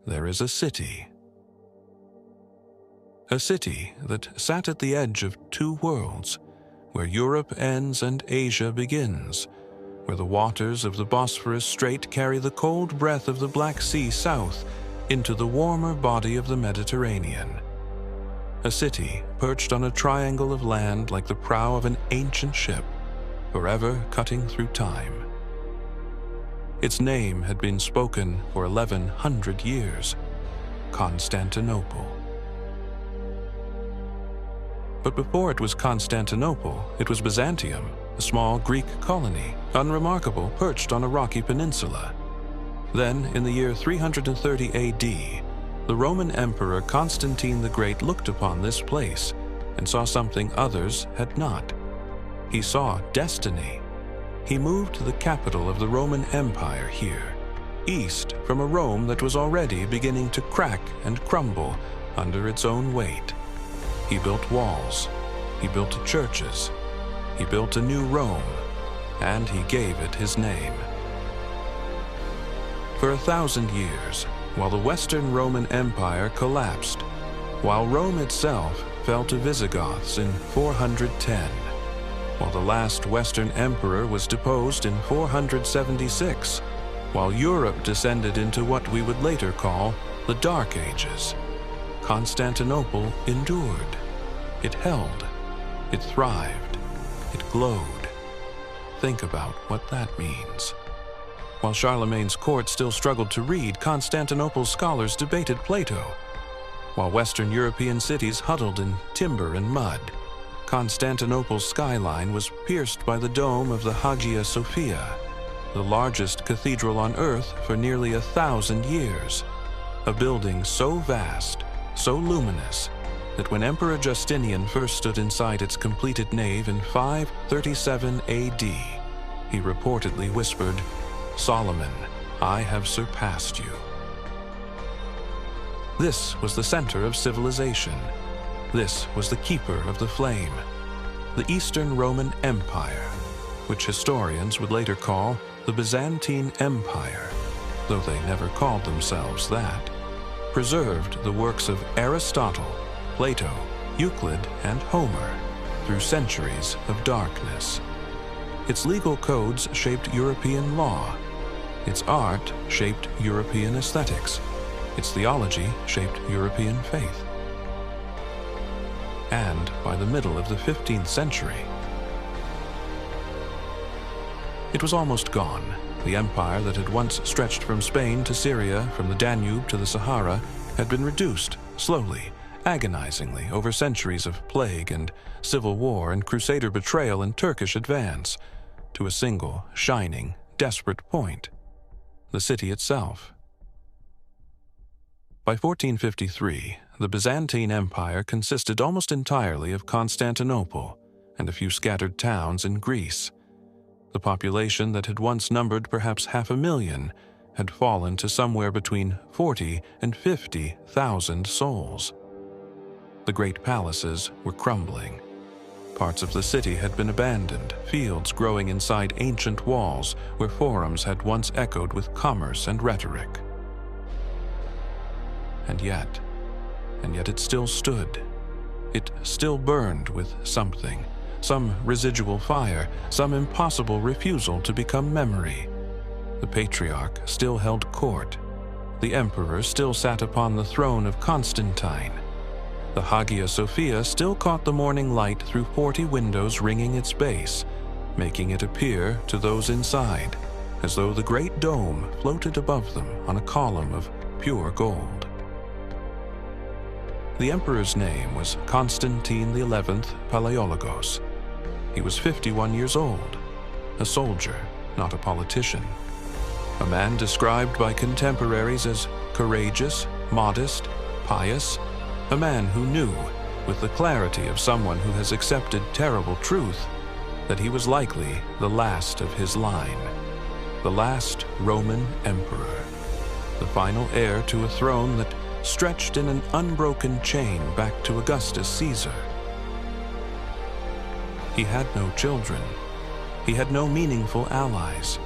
there is a city. A city that sat at the edge of two worlds, where Europe ends and Asia begins, where the waters of the Bosphorus Strait carry the cold breath of the Black Sea south into the warmer body of the Mediterranean. A city perched on a triangle of land like the prow of an ancient ship, forever cutting through time. Its name had been spoken for 1,100 years, Constantinople. But before it was Constantinople, it was Byzantium, a small Greek colony, unremarkable, perched on a rocky peninsula. Then, in the year 330 AD, the Roman Emperor Constantine the Great looked upon this place and saw something others had not. He saw destiny. He moved the capital of the Roman Empire here, east from a Rome that was already beginning to crack and crumble under its own weight. He built walls, he built churches, he built a new Rome, and he gave it his name. For 1,000 years, while the Western Roman Empire collapsed, while Rome itself fell to Visigoths in 410, while the last Western emperor was deposed in 476, while Europe descended into what we would later call the Dark Ages, Constantinople endured. It held. It thrived. It glowed. Think about what that means. While Charlemagne's court still struggled to read, Constantinople's scholars debated Plato. While Western European cities huddled in timber and mud, Constantinople's skyline was pierced by the dome of the Hagia Sophia, the largest cathedral on earth for nearly 1,000 years. A building so vast, so luminous, that when Emperor Justinian first stood inside its completed nave in 537 AD, he reportedly whispered, "Solomon, I have surpassed you." This was the center of civilization. This was the keeper of the flame, the Eastern Roman Empire, which historians would later call the Byzantine Empire, though they never called themselves that, preserved the works of Aristotle, Plato, Euclid, and Homer through centuries of darkness. Its legal codes shaped European law. Its art shaped European aesthetics. Its theology shaped European faith. And by the middle of the 15th century, it was almost gone. The empire that had once stretched from Spain to Syria, from the Danube to the Sahara, had been reduced, slowly, agonizingly, over centuries of plague and civil war and crusader betrayal and Turkish advance, to a single, shining, desperate point: the city itself. By 1453, the Byzantine Empire consisted almost entirely of Constantinople and a few scattered towns in Greece. The population that had once numbered perhaps 500,000 had fallen to somewhere between 40 and 50,000 souls. The great palaces were crumbling. Parts of the city had been abandoned, fields growing inside ancient walls where forums had once echoed with commerce and rhetoric. And yet it still stood. It still burned with something, some residual fire, some impossible refusal to become memory. The patriarch still held court. The emperor still sat upon the throne of Constantine. The Hagia Sophia still caught the morning light through 40 windows ringing its base, making it appear to those inside as though the great dome floated above them on a column of pure gold. The emperor's name was Constantine XI Palaiologos. He was 51 years old, a soldier, not a politician. A man described by contemporaries as courageous, modest, pious, a man who knew, with the clarity of someone who has accepted terrible truth, that he was likely the last of his line, the last Roman emperor, the final heir to a throne that stretched in an unbroken chain back to Augustus Caesar. He had no children. He had no meaningful allies.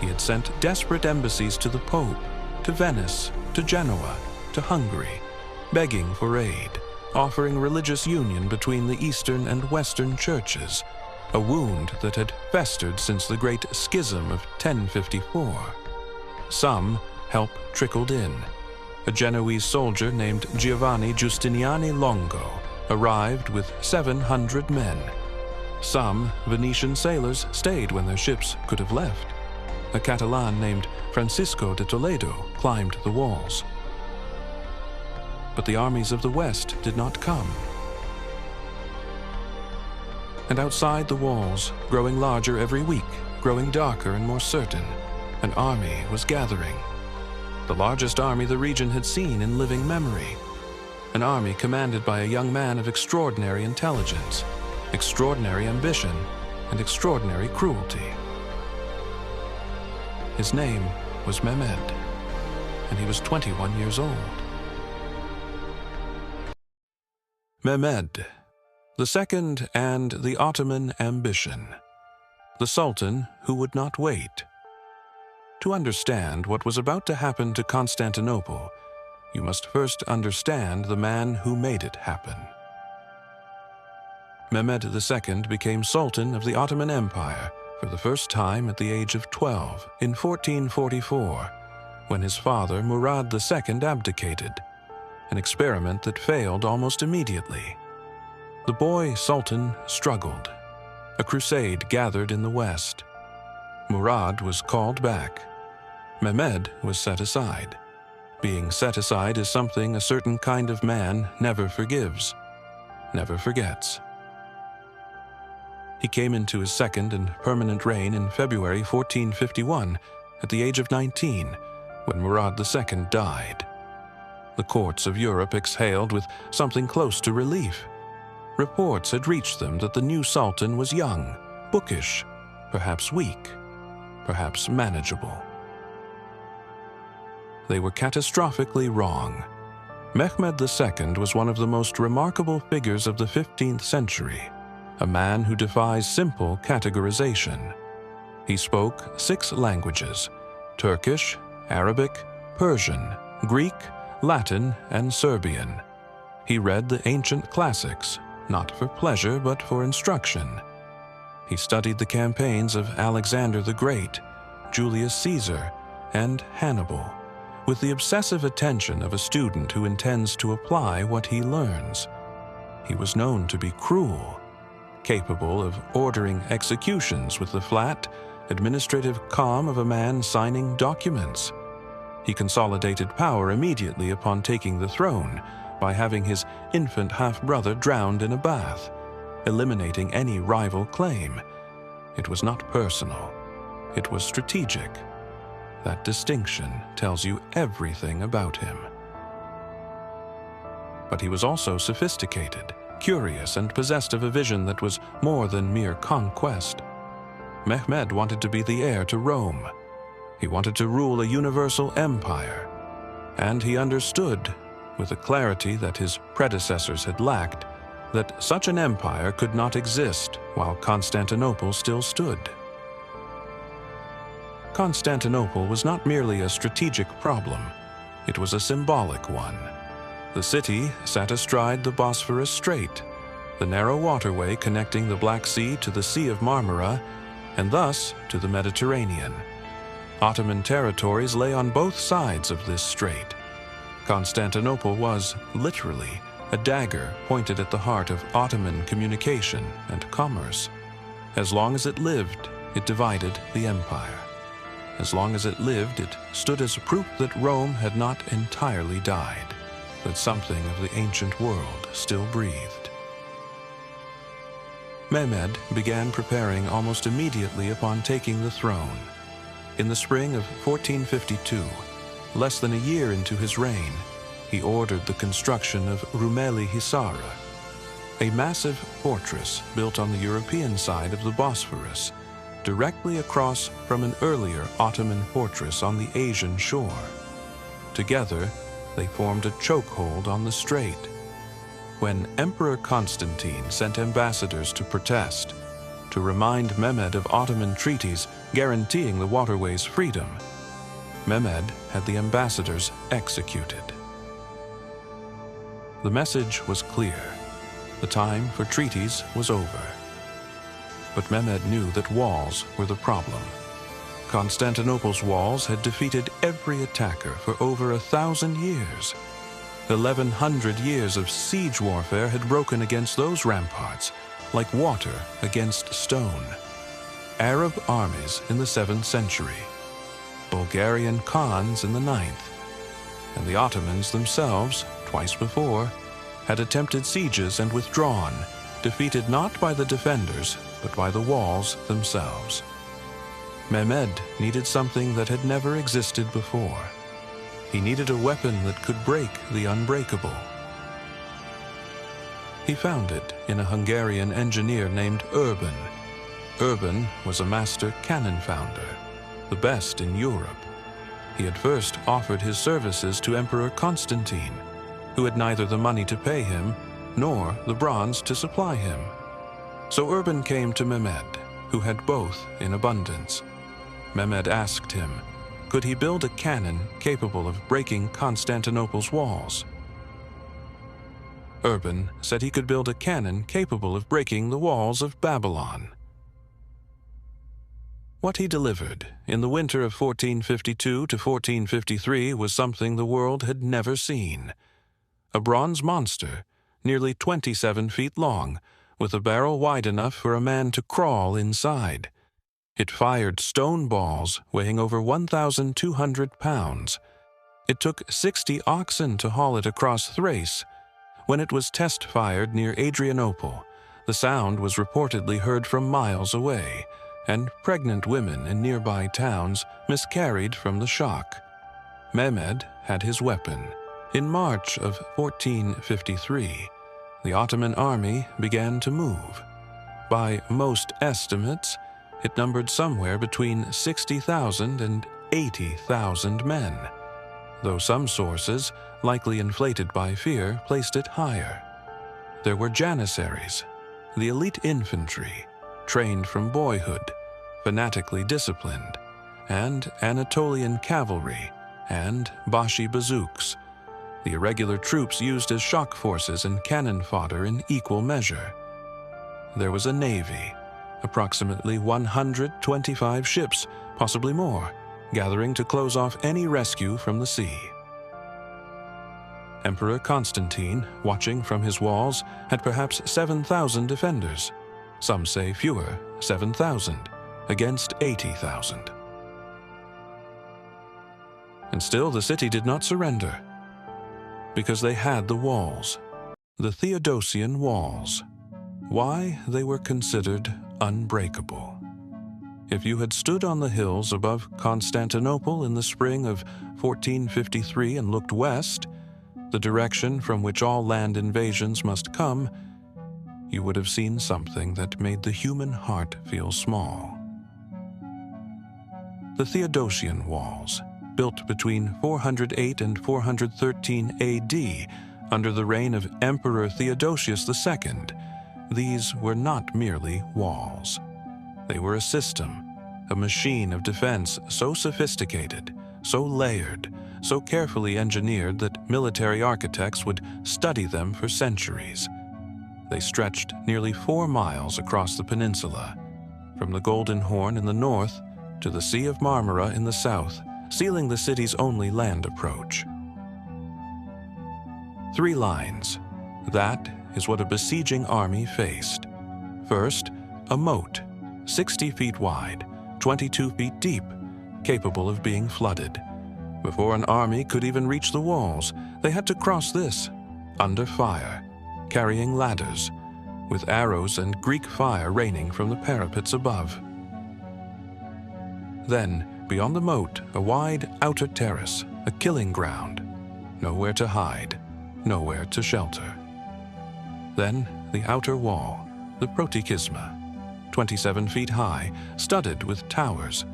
He had sent desperate embassies to the Pope, to Venice, to Genoa, to Hungary, begging for aid, offering religious union between the Eastern and Western churches, a wound that had festered since the Great Schism of 1054. Some help trickled in. A Genoese soldier named Giovanni Giustiniani Longo arrived with 700 men. Some Venetian sailors stayed when their ships could have left. A Catalan named Francisco de Toledo climbed the walls. But the armies of the West did not come. And outside the walls, growing larger every week, growing darker and more certain, an army was gathering. The largest army the region had seen in living memory. An army commanded by a young man of extraordinary intelligence, extraordinary ambition, and extraordinary cruelty. His name was Mehmed, and he was 21 years old. Mehmed, the second and the Ottoman ambition, the Sultan who would not wait. To understand what was about to happen to Constantinople, you must first understand the man who made it happen. Mehmed II became Sultan of the Ottoman Empire for the first time at the age of 12 in 1444, when his father Murad II abdicated, an experiment that failed almost immediately. The boy Sultan struggled. A crusade gathered in the west. Murad was called back. Mehmed was set aside. Being set aside is something a certain kind of man never forgives, never forgets. He came into his second and permanent reign in February 1451 at the age of 19, when Murad II died. The courts of Europe exhaled with something close to relief. Reports had reached them that the new Sultan was young, bookish, perhaps weak, perhaps manageable. They were catastrophically wrong. Mehmed II was one of the most remarkable figures of the 15th century, a man who defies simple categorization. He spoke 6 languages: Turkish, Arabic, Persian, Greek, Latin, and Serbian. He read the ancient classics, not for pleasure but for instruction. He studied the campaigns of Alexander the Great, Julius Caesar, and Hannibal, with the obsessive attention of a student who intends to apply what he learns. He was known to be cruel, capable of ordering executions with the flat, administrative calm of a man signing documents. He consolidated power immediately upon taking the throne by having his infant half-brother drowned in a bath, eliminating any rival claim. It was not personal. It was strategic. That distinction tells you everything about him. But he was also sophisticated, curious, and possessed of a vision that was more than mere conquest. Mehmed wanted to be the heir to Rome. He wanted to rule a universal empire, and he understood, with a clarity that his predecessors had lacked, that such an empire could not exist while Constantinople still stood. Constantinople was not merely a strategic problem, it was a symbolic one. The city sat astride the Bosphorus Strait, the narrow waterway connecting the Black Sea to the Sea of Marmara, and thus to the Mediterranean. Ottoman territories lay on both sides of this strait. Constantinople was, literally, a dagger pointed at the heart of Ottoman communication and commerce. As long as it lived, it divided the empire. As long as it lived, it stood as proof that Rome had not entirely died, that something of the ancient world still breathed. Mehmed began preparing almost immediately upon taking the throne. In the spring of 1452, less than a year into his reign, he ordered the construction of Rumeli Hisara, a massive fortress built on the European side of the Bosphorus, directly across from an earlier Ottoman fortress on the Asian shore. Together, they formed a chokehold on the strait. When Emperor Constantine sent ambassadors to protest, to remind Mehmed of Ottoman treaties guaranteeing the waterway's freedom, Mehmed had the ambassadors executed. The message was clear. The time for treaties was over. But Mehmed knew that walls were the problem. Constantinople's walls had defeated every attacker for over 1,000 years. 1,100 years of siege warfare had broken against those ramparts like water against stone. Arab armies in the 7th century, Bulgarian Khans in the 9th, and the Ottomans themselves, twice before, had attempted sieges and withdrawn, defeated not by the defenders, but by the walls themselves. Mehmed needed something that had never existed before. He needed a weapon that could break the unbreakable. He found it in a Hungarian engineer named Urban. Urban was a master cannon founder, the best in Europe. He had first offered his services to Emperor Constantine, who had neither the money to pay him nor the bronze to supply him. So Urban came to Mehmed, who had both in abundance. Mehmed asked him, could he build a cannon capable of breaking Constantinople's walls? Urban said he could build a cannon capable of breaking the walls of Babylon. What he delivered in the winter of 1452 to 1453 was something the world had never seen. A bronze monster, nearly 27 feet long, with a barrel wide enough for a man to crawl inside. It fired stone balls weighing over 1,200 pounds. It took 60 oxen to haul it across Thrace. When it was test-fired near Adrianople, the sound was reportedly heard from miles away, and pregnant women in nearby towns miscarried from the shock. Mehmed had his weapon. In March of 1453, the Ottoman army began to move. By most estimates, it numbered somewhere between 60,000 and 80,000 men, though some sources, likely inflated by fear, placed it higher. There were janissaries, the elite infantry, trained from boyhood, fanatically disciplined, and Anatolian cavalry and Bashi bazooks, the irregular troops used as shock forces and cannon fodder in equal measure. There was a navy, approximately 125 ships, possibly more, gathering to close off any rescue from the sea. Emperor Constantine, watching from his walls, had perhaps 7,000 defenders. Some say fewer, 7,000, against 80,000. And still the city did not surrender, because they had the walls, the Theodosian walls. Why they were considered unbreakable. If you had stood on the hills above Constantinople in the spring of 1453 and looked west, the direction from which all land invasions must come, you would have seen something that made the human heart feel small. The Theodosian walls, built between 408 and 413 AD under the reign of Emperor Theodosius II, these were not merely walls. They were a system, a machine of defense so sophisticated, so layered, so carefully engineered that military architects would study them for centuries. They stretched nearly 4 miles across the peninsula, from the Golden Horn in the north to the Sea of Marmara in the south, sealing the city's only land approach. 3 lines. That is what a besieging army faced. First, a moat, 60 feet wide, 22 feet deep, capable of being flooded. Before an army could even reach the walls, they had to cross this, under fire, carrying ladders, with arrows and Greek fire raining from the parapets above. Then, beyond the moat, a wide outer terrace, a killing ground. Nowhere to hide, nowhere to shelter. Then, the outer wall, the Protykisma, 27 feet high, studded with towers.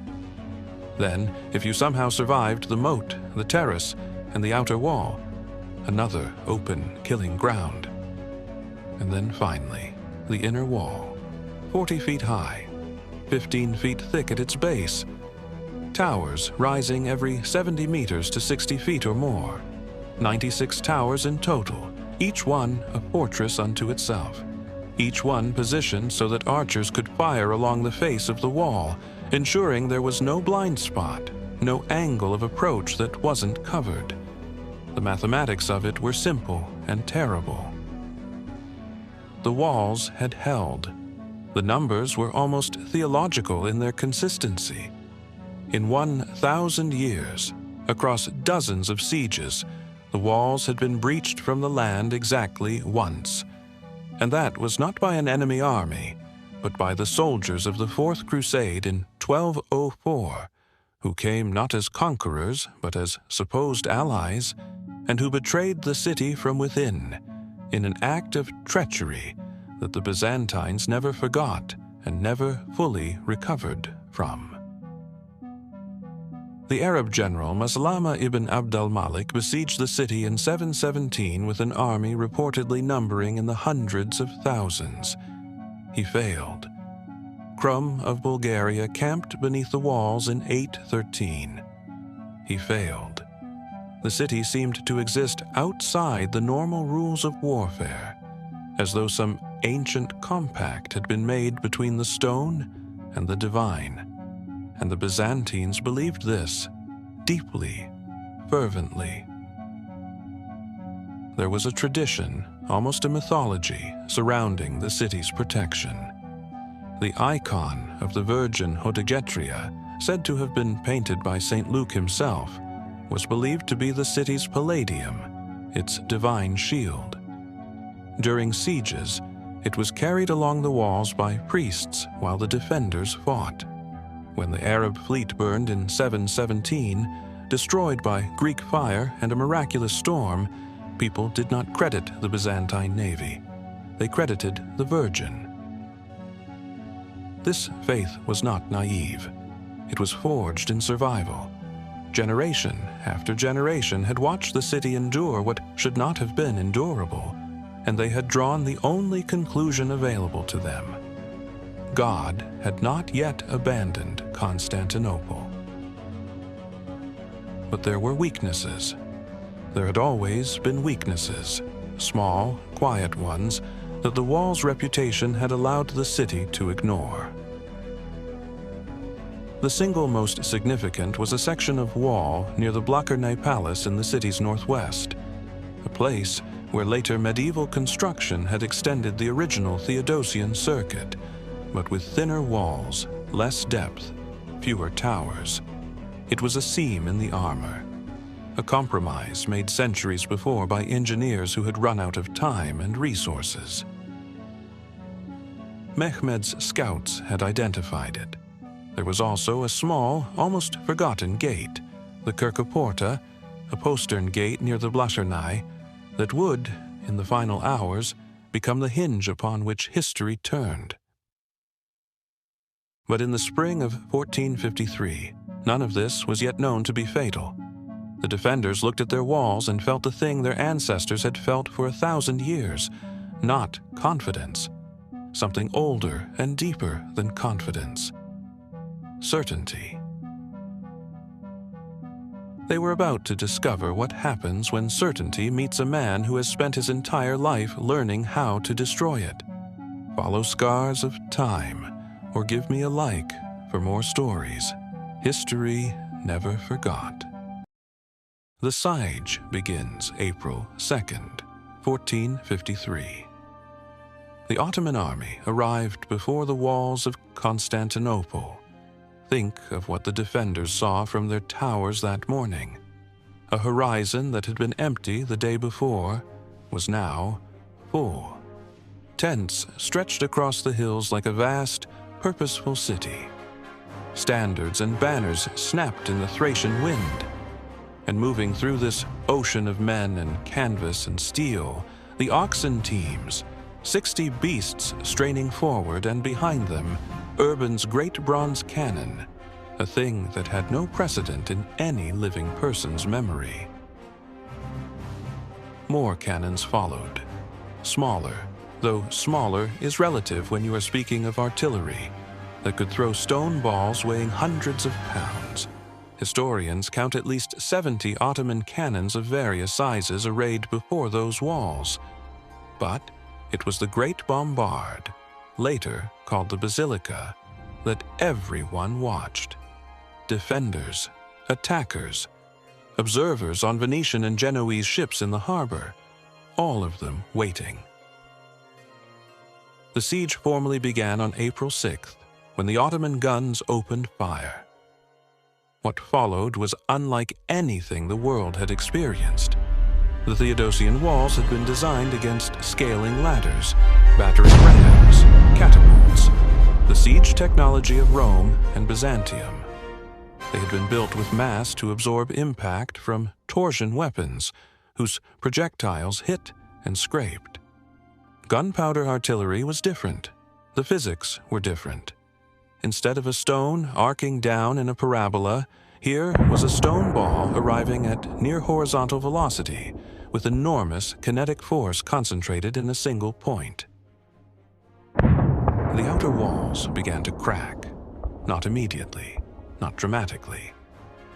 Then, if you somehow survived the moat, the terrace, and the outer wall, another open, killing ground. And then finally, the inner wall, 40 feet high, 15 feet thick at its base, towers rising every 70 meters to 60 feet or more. 96 towers in total, each one a fortress unto itself. Each one positioned so that archers could fire along the face of the wall, ensuring there was no blind spot, no angle of approach that wasn't covered. The mathematics of it were simple and terrible. The walls had held. The numbers were almost theological in their consistency. In 1,000 years, across dozens of sieges, the walls had been breached from the land exactly once. And that was not by an enemy army, but by the soldiers of the Fourth Crusade in 1204, who came not as conquerors, but as supposed allies, and who betrayed the city from within, in an act of treachery that the Byzantines never forgot and never fully recovered from. The Arab general Maslama ibn Abd al-Malik besieged the city in 717 with an army reportedly numbering in the hundreds of thousands. He failed. Krum of Bulgaria camped beneath the walls in 813. He failed. The city seemed to exist outside the normal rules of warfare, as though some ancient compact had been made between the stone and the divine. And the Byzantines believed this deeply, fervently. There was a tradition, almost a mythology, surrounding the city's protection. The icon of the Virgin Hodegetria, said to have been painted by St. Luke himself, was believed to be the city's palladium, its divine shield. During sieges, it was carried along the walls by priests while the defenders fought. When the Arab fleet burned in 717, destroyed by Greek fire and a miraculous storm, people did not credit the Byzantine navy. They credited the Virgin. This faith was not naive. It was forged in survival. Generation after generation had watched the city endure what should not have been endurable, and they had drawn the only conclusion available to them. God had not yet abandoned Constantinople. But there were weaknesses. There had always been weaknesses, small, quiet ones, that the wall's reputation had allowed the city to ignore. The single most significant was a section of wall near the Blockerney Palace in the city's northwest, a place where later medieval construction had extended the original Theodosian circuit, but with thinner walls, less depth, fewer towers. It was a seam in the armor, a compromise made centuries before by engineers who had run out of time and resources. Mehmed's scouts had identified it. There was also a small, almost forgotten gate, the Kirkeporta, a postern gate near the Blockerney, that would, in the final hours, become the hinge upon which history turned. But in the spring of 1453, none of this was yet known to be fatal. The defenders looked at their walls and felt the thing their ancestors had felt for 1,000 years, not confidence, something older and deeper than confidence. Certainty. They were about to discover what happens when certainty meets a man who has spent his entire life learning how to destroy it. Follow scars of time, or give me a like for more stories history never forgot. The siege begins April 2nd, 1453. The Ottoman army arrived before the walls of Constantinople. Think of what the defenders saw from their towers that morning. A horizon that had been empty the day before was now full. Tents stretched across the hills like a vast, purposeful city. Standards and banners snapped in the Thracian wind. And moving through this ocean of men and canvas and steel, the oxen teams, 60 beasts straining forward, and behind them, Urban's great bronze cannon, a thing that had no precedent in any living person's memory. More cannons followed, smaller, though smaller is relative when you are speaking of artillery, that could throw stone balls weighing hundreds of pounds, Historians count at least 70 Ottoman cannons of various sizes arrayed before those walls. But it was the Great Bombard, later called the Basilica, that everyone watched. Defenders, attackers, observers on Venetian and Genoese ships in the harbor, all of them waiting. The siege formally began on April 6th, when the Ottoman guns opened fire. What followed was unlike anything the world had experienced. The Theodosian walls had been designed against scaling ladders, battering rams, catapults, the siege technology of Rome and Byzantium. They had been built with mass to absorb impact from torsion weapons, whose projectiles hit and scraped. Gunpowder artillery was different. The physics were different. Instead of a stone arcing down in a parabola, here was a stone ball arriving at near horizontal velocity, with enormous kinetic force concentrated in a single point. The outer walls began to crack, not immediately, not dramatically,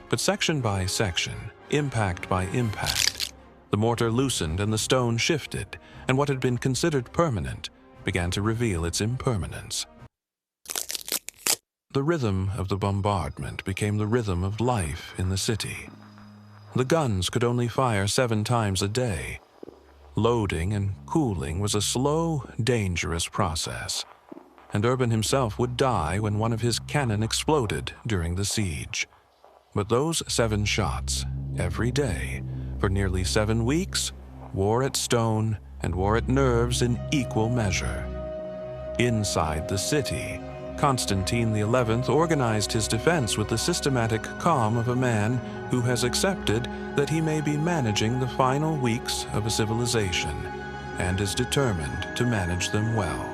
but section by section, impact by impact. The mortar loosened and the stone shifted, and what had been considered permanent began to reveal its impermanence. The rhythm of the bombardment became the rhythm of life in the city. The guns could only fire 7 times a day. Loading and cooling was a slow, dangerous process, and Urban himself would die when one of his cannon exploded during the siege. But those 7 shots, every day, for nearly 7 weeks, wore at stone and wore at nerves in equal measure. Inside the city, Constantine XI organized his defense with the systematic calm of a man who has accepted that he may be managing the final weeks of a civilization and is determined to manage them well.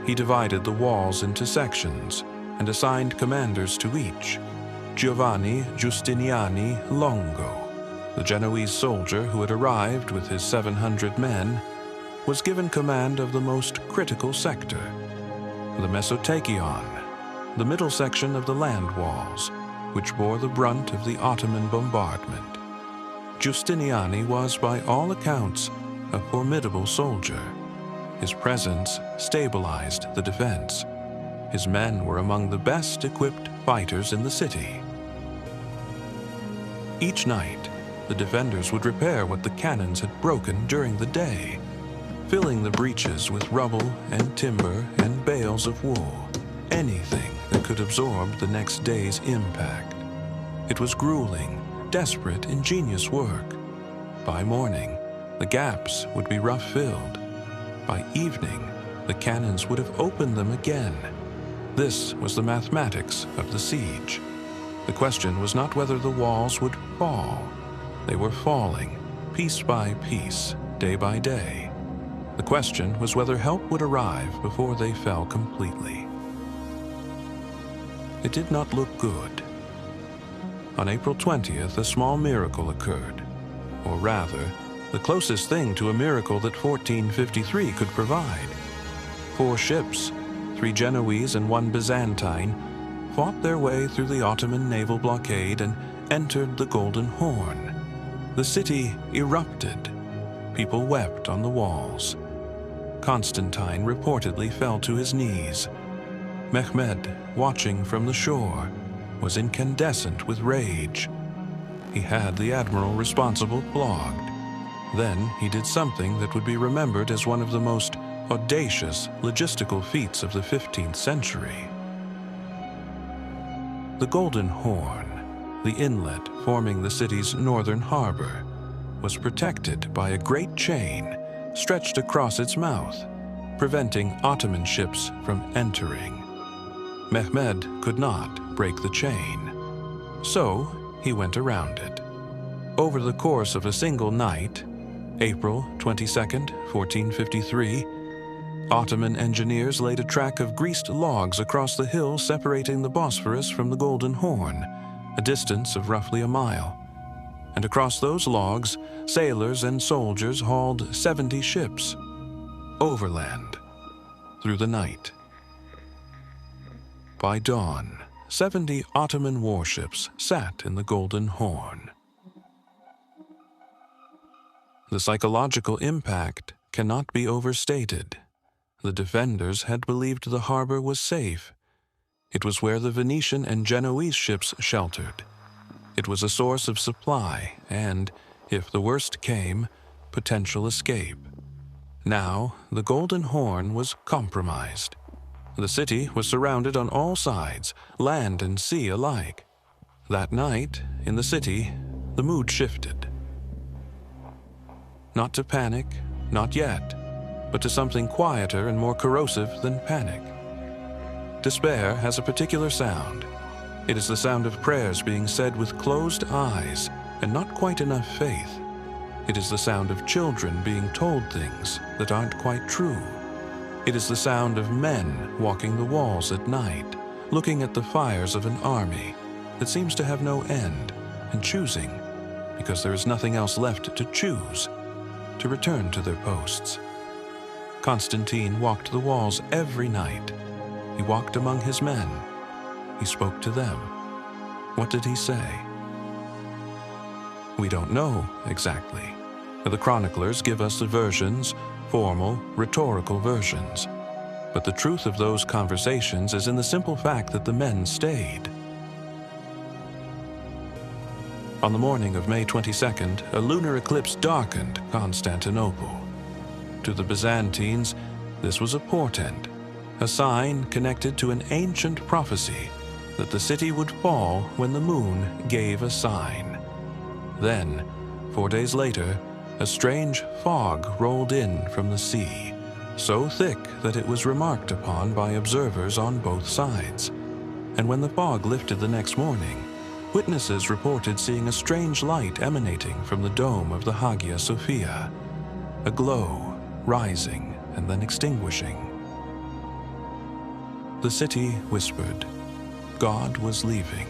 He divided the walls into sections and assigned commanders to each. Giovanni Giustiniani Longo, the Genoese soldier who had arrived with his 700 men, was given command of the most critical sector, the Mesotachion, the middle section of the land walls, which bore the brunt of the Ottoman bombardment. Giustiniani was, by all accounts, a formidable soldier. His presence stabilized the defense. His men were among the best equipped fighters in the city. Each night, the defenders would repair what the cannons had broken during the day, filling the breaches with rubble and timber and bales of wool, anything that could absorb the next day's impact. It was grueling, desperate, ingenious work. By morning, the gaps would be rough-filled. By evening, the cannons would have opened them again. This was the mathematics of the siege. The question was not whether the walls would fall. They were falling, piece by piece, day by day. The question was whether help would arrive before they fell completely. It did not look good. On April 20th, a small miracle occurred, or rather, the closest thing to a miracle that 1453 could provide. 4 ships, 3 Genoese and 1 Byzantine, fought their way through the Ottoman naval blockade and entered the Golden Horn. The city erupted. People wept on the walls. Constantine reportedly fell to his knees. Mehmed, watching from the shore, was incandescent with rage. He had the admiral responsible flogged. Then he did something that would be remembered as one of the most audacious logistical feats of the 15th century. The Golden Horn, the inlet forming the city's northern harbor, was protected by a great chain stretched across its mouth, preventing Ottoman ships from entering. Mehmed could not break the chain, so he went around it. Over the course of a single night, April 22nd, 1453, Ottoman engineers laid a track of greased logs across the hill separating the Bosphorus from the Golden Horn, a distance of roughly a mile. And across those logs, sailors and soldiers hauled 70 ships, overland, through the night. By dawn, 70 Ottoman warships sat in the Golden Horn. The psychological impact cannot be overstated. The defenders had believed the harbor was safe. It was where the Venetian and Genoese ships sheltered. It was a source of supply and, if the worst came, potential escape. Now, the Golden Horn was compromised. The city was surrounded on all sides, land and sea alike. That night, in the city, the mood shifted. Not to panic, not yet, but to something quieter and more corrosive than panic. Despair has a particular sound. It is the sound of prayers being said with closed eyes and not quite enough faith. It is the sound of children being told things that aren't quite true. It is the sound of men walking the walls at night, looking at the fires of an army that seems to have no end, and choosing, because there is nothing else left to choose, to return to their posts. Constantine walked the walls every night. He walked among his men. He spoke to them. What did he say? We don't know exactly. The chroniclers give us the versions, formal, rhetorical versions. But the truth of those conversations is in the simple fact that the men stayed. On the morning of May 22nd, a lunar eclipse darkened Constantinople. To the Byzantines, this was a portent, a sign connected to an ancient prophecy that the city would fall when the moon gave a sign. Then, 4 days later, a strange fog rolled in from the sea, so thick that it was remarked upon by observers on both sides. And when the fog lifted the next morning, witnesses reported seeing a strange light emanating from the dome of the Hagia Sophia, a glow rising and then extinguishing. The city whispered, God was leaving.